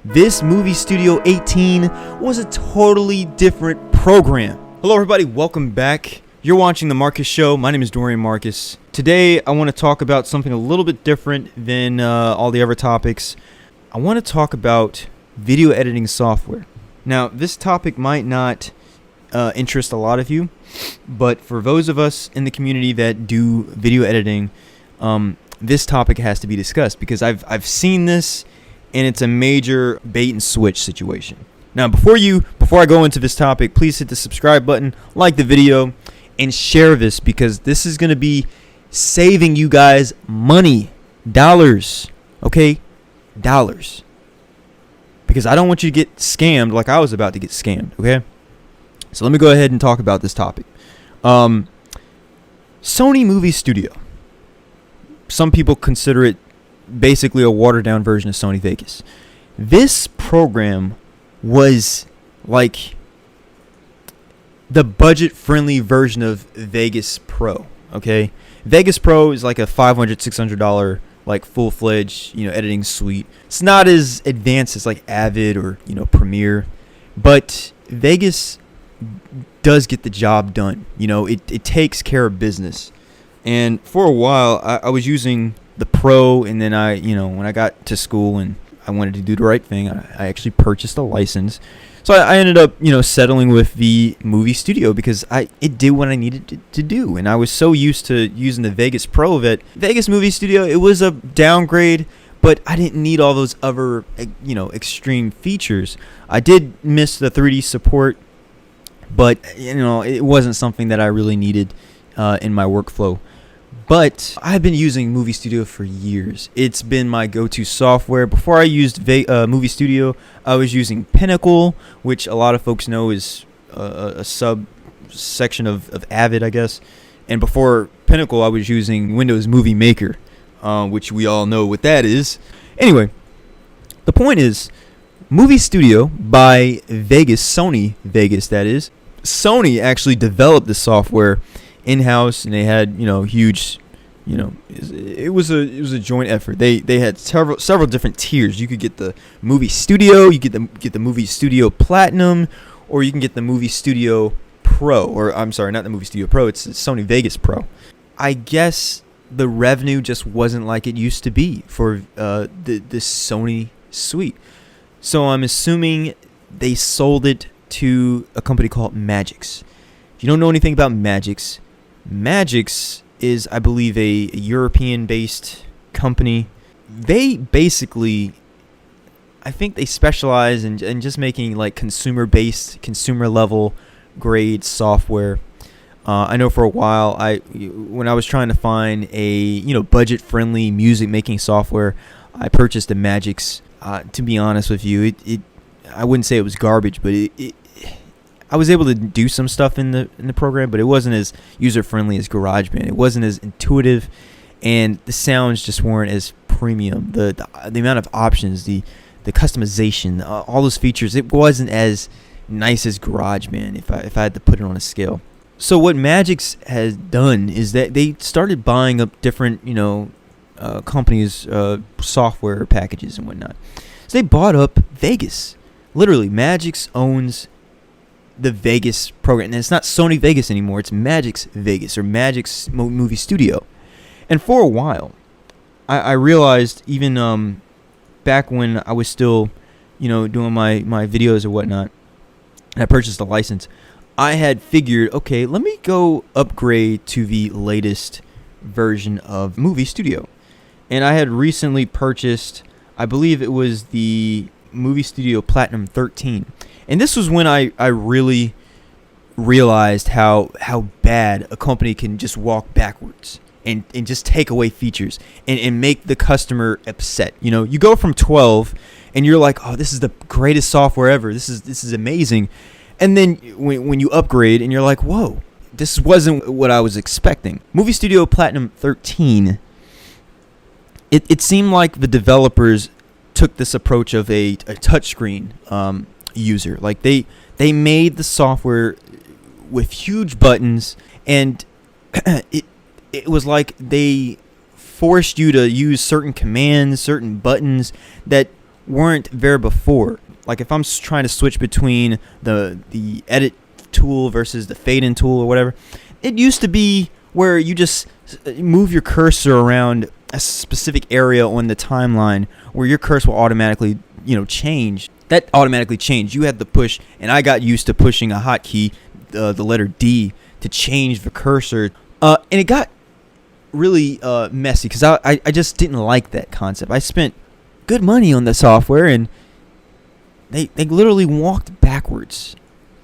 This Movie Studio 18 was a totally different program. Hello everybody, welcome back. You're watching The Marcus Show. My name is Dorian Marcus. Today I want to talk about something a little bit different than all the other topics. I want to talk about video editing software. Now, this topic might not interest a lot of you, but for those of us in the community that do video editing, this topic has to be discussed because I've seen this and it's a major bait and switch situation. Now, before I go into this topic, please hit the subscribe button, like the video, and share this because this is going to be saving you guys money, dollars, okay? Dollars. Because I don't want you to get scammed like I was about to get scammed, okay? So let me go ahead and talk about this topic. Sony Movie Studio. Some people consider it basically a watered down version of Sony Vegas. This program was like the budget friendly version of Vegas Pro, okay? Vegas Pro is like a $500, $600 like full-fledged, editing suite. It's not as advanced as like Avid or, Premiere, but Vegas does get the job done. It takes care of business. And for a while, I was using the Pro, and then when I got to school and I wanted to do the right thing, I actually purchased a license. So I ended up, settling with the Movie Studio because it did what I needed to do. And I was so used to using the Vegas Pro that Vegas Movie Studio, it was a downgrade, but I didn't need all those other, extreme features. I did miss the 3D support, but, it wasn't something that I really needed in my workflow. But I've been using Movie Studio for years. It's been my go-to software. Before I used Movie Studio, I was using Pinnacle, which a lot of folks know is a subsection of Avid, I guess. And before Pinnacle, I was using Windows Movie Maker, which we all know what that is. Anyway, the point is, Movie Studio by Vegas, Sony Vegas, that is. Sony actually developed the software in-house, and they had huge, it was a joint effort. They had several different tiers. You could get the Movie Studio, you get the Movie Studio Platinum, or you can get the Movie Studio Pro, or I'm sorry, not the Movie Studio Pro, it's Sony Vegas Pro. I guess the revenue just wasn't like it used to be for the Sony suite. So I'm assuming they sold it to a company called Magix. If you don't know anything about Magix is, I believe, a European-based company. They basically, I think they specialize in just making like consumer-based, consumer-level grade software. I know for a while, when I was trying to find a budget-friendly music-making software, I purchased a Magix. To be honest with you, I wouldn't say it was garbage, but I was able to do some stuff in the program, but it wasn't as user-friendly as GarageBand. It wasn't as intuitive, and the sounds just weren't as premium. The amount of options, the customization, all those features, it wasn't as nice as GarageBand if I had to put it on a scale. So what Magix has done is that they started buying up different companies' software packages and whatnot. So they bought up Vegas. Literally, Magix owns the Vegas program, and it's not Sony Vegas anymore. It's Magix Vegas or Magix Movie Studio. And for a while, I realized even back when I was still, doing my videos or whatnot, and I purchased a license, I had figured, okay, let me go upgrade to the latest version of Movie Studio. And I had recently purchased, I believe it was the Movie Studio Platinum 13. And this was when I really realized how bad a company can just walk backwards and just take away features and make the customer upset. You go from 12 and you're like, oh, this is the greatest software ever. This is amazing. And then when you upgrade and you're like, whoa, this wasn't what I was expecting. Movie Studio Platinum 13, it seemed like the developers took this approach of a touchscreen user. Like they made the software with huge buttons, and it was like they forced you to use certain commands, certain buttons that weren't there before. Like if I'm trying to switch between the edit tool versus the fade in tool or whatever, it used to be where you just move your cursor around a specific area on the timeline where your cursor will automatically, change. That automatically changed. You had to push, and I got used to pushing a hotkey, the letter D, to change the cursor. And it got really messy because I just didn't like that concept. I spent good money on the software, and they literally walked backwards.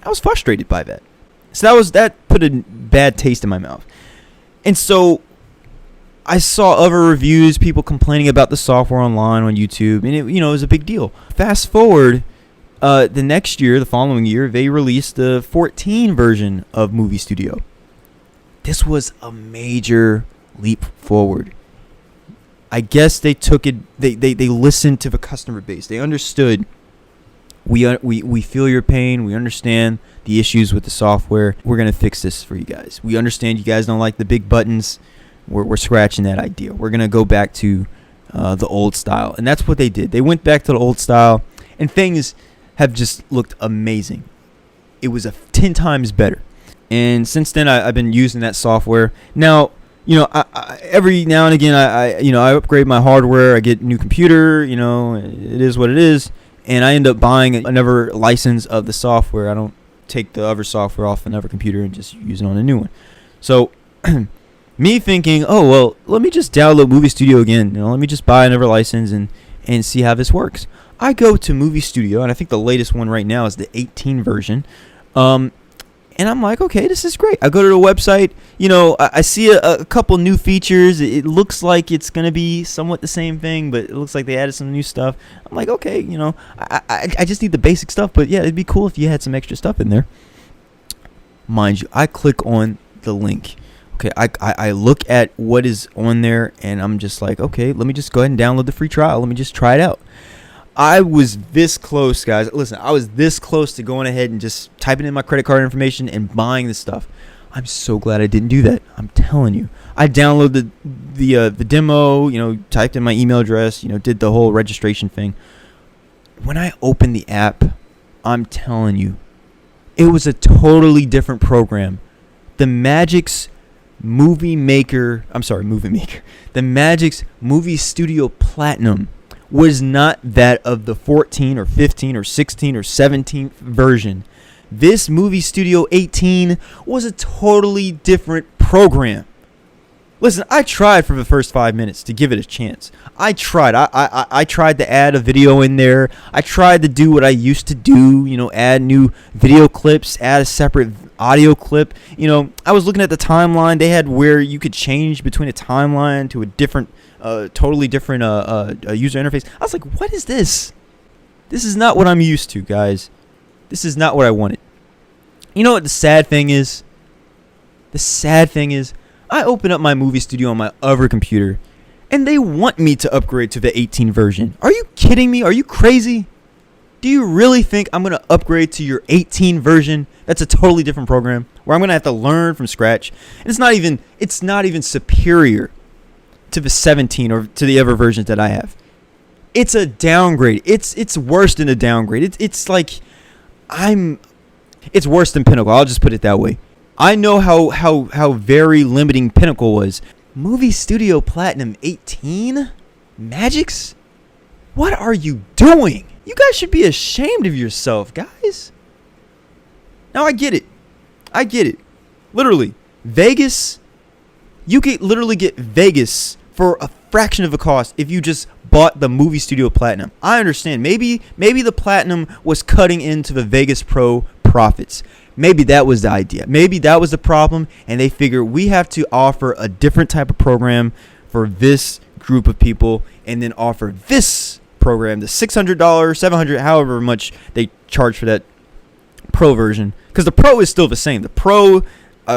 I was frustrated by that. So that put a bad taste in my mouth. And so I saw other reviews, people complaining about the software online on YouTube, and it was a big deal. Fast forward, the next year, the following year, they released the 14 version of Movie Studio. This was a major leap forward. I guess they took it. They listened to the customer base. They understood. We feel your pain. We understand the issues with the software. We're gonna fix this for you guys. We understand you guys don't like the big buttons. We're scratching that idea. We're gonna go back to the old style, and that's what they did. They went back to the old style, and things have just looked amazing. It was 10 times better, and since then I've been using that software. Now, I every now and again I upgrade my hardware. I get a new computer. It is what it is, and I end up buying another license of the software. I don't take the other software off another computer and just use it on a new one. So me thinking, oh, well, let me just download Movie Studio again. Let me just buy another license and see how this works. I go to Movie Studio, and I think the latest one right now is the 18 version. And I'm like, okay, this is great. I go to the website. I see a couple new features. It looks like it's going to be somewhat the same thing, but it looks like they added some new stuff. I'm like, okay, I just need the basic stuff. But, yeah, it'd be cool if you had some extra stuff in there. Mind you, I click on the link. Okay, I look at what is on there, and I'm just like, okay, let me just go ahead and download the free trial. Let me just try it out. I was this close, guys. Listen, I was this close to going ahead and just typing in my credit card information and buying this stuff. I'm so glad I didn't do that. I'm telling you. I downloaded the demo, typed in my email address, did the whole registration thing. When I opened the app, I'm telling you, it was a totally different program. The Magix Movie Maker. The Magix Movie Studio Platinum was not that of the 14 or 15 or 16 or 17th version. This Movie Studio 18 was a totally different program. Listen, I tried for the first 5 minutes to give it a chance. I tried. I tried to add a video in there. I tried to do what I used to do, add new video clips, add a separate audio clip. I was looking at the timeline. They had where you could change between a timeline to a different, totally different user interface. I was like, what is this? This is not what I'm used to, guys. This is not what I wanted. You know what the sad thing is? The sad thing is, I open up my Movie Studio on my other computer, and they want me to upgrade to the 18 version. Are you kidding me? Are you crazy? Do you really think I'm going to upgrade to your 18 version? That's a totally different program where I'm going to have to learn from scratch. And it's not even superior to the 17 or to the other versions that I have. It's a downgrade. It's worse than a downgrade. It's worse than Pinnacle. I'll just put it that way. I know how very limiting Pinnacle was. Movie Studio Platinum 18? Magix? What are you doing? You guys should be ashamed of yourself, guys. Now, I get it. Literally, Vegas, you could literally get Vegas for a fraction of the cost if you just bought the Movie Studio Platinum. I understand. Maybe the Platinum was cutting into the Vegas Pro profits. Maybe that was the idea. Maybe that was the problem, and they figure we have to offer a different type of program for this group of people, and then offer this program, the $600, $700, however much they charge for that Pro version. Because the Pro is still the same. The Pro,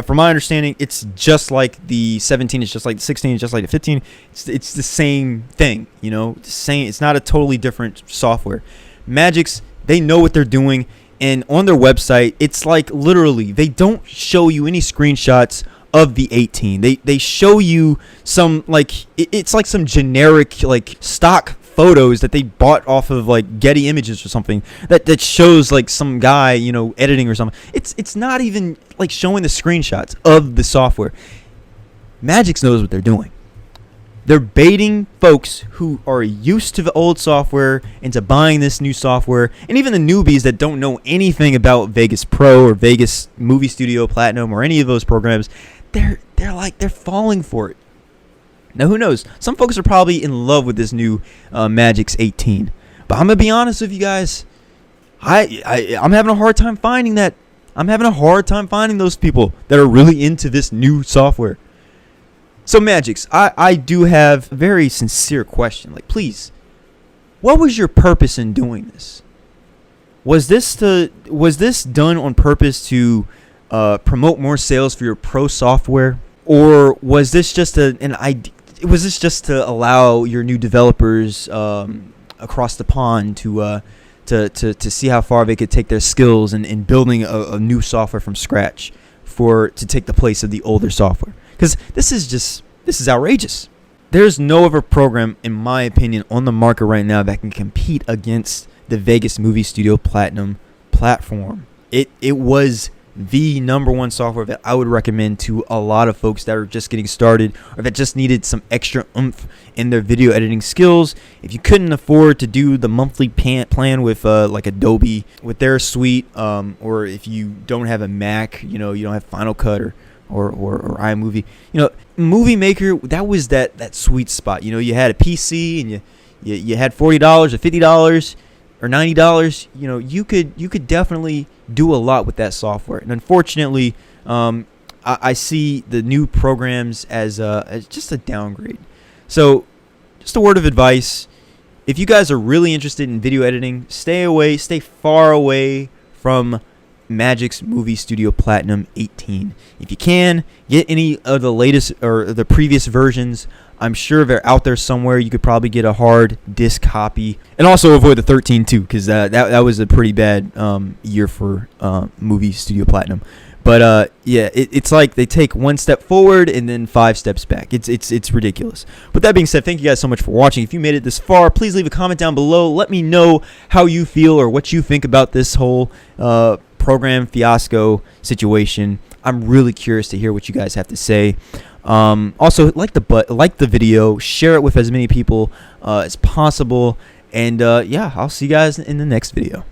from my understanding, it's just like the 17, it's just like the 16, it's just like the 15. It's the same thing, It's not a totally different software. Magix, they know what they're doing. And on their website, it's like literally they don't show you any screenshots of the 18. They show you some it's like some generic stock photos that they bought off of like Getty Images or something that shows like some guy, you know, editing or something. It's not even like showing the screenshots of the software. Magix knows what they're doing. They're baiting folks who are used to the old software into buying this new software, and even the newbies that don't know anything about Vegas Pro or Vegas Movie Studio Platinum or any of those programs. They're falling for it. Now, who knows? Some folks are probably in love with this new Magix 18. But I'm gonna be honest with you guys. I'm having a hard time finding that. I'm having a hard time finding those people that are really into this new software. So Magix, I do have a very sincere question. Like, please, what was your purpose in doing this? Was this done on purpose to promote more sales for your pro software, or was this just an idea? Was this just to allow your new developers across the pond to see how far they could take their skills in building a new software from scratch to take the place of the older software? Because this is outrageous. There's no other program, in my opinion, on the market right now that can compete against the Vegas Movie Studio Platinum platform. It was the number one software that I would recommend to a lot of folks that are just getting started or that just needed some extra oomph in their video editing skills. If you couldn't afford to do the monthly plan with like Adobe with their suite, or if you don't have a Mac, you know, you don't have Final Cut or iMovie, you know, Movie Maker, that was that sweet spot. You know, you had a PC and you had $40 or $50 or $90. You know, you could definitely do a lot with that software. And unfortunately, I see the new programs as just a downgrade. So, just a word of advice: if you guys are really interested in video editing, stay far away from Magix Movie Studio Platinum 18. If you can, get any of the latest or the previous versions. I'm sure they're out there somewhere. You could probably get a hard disk copy. And also avoid the 13 too, because that was a pretty bad year for Movie Studio Platinum. But yeah, it's like they take one step forward and then 5 steps back. It's ridiculous. With that being said, thank you guys so much for watching. If you made it this far, please leave a comment down below. Let me know how you feel or what you think about this whole program fiasco situation. I'm really curious to hear what you guys have to say. Also, like the video, share it with as many people as possible, and yeah, I'll see you guys in the next video.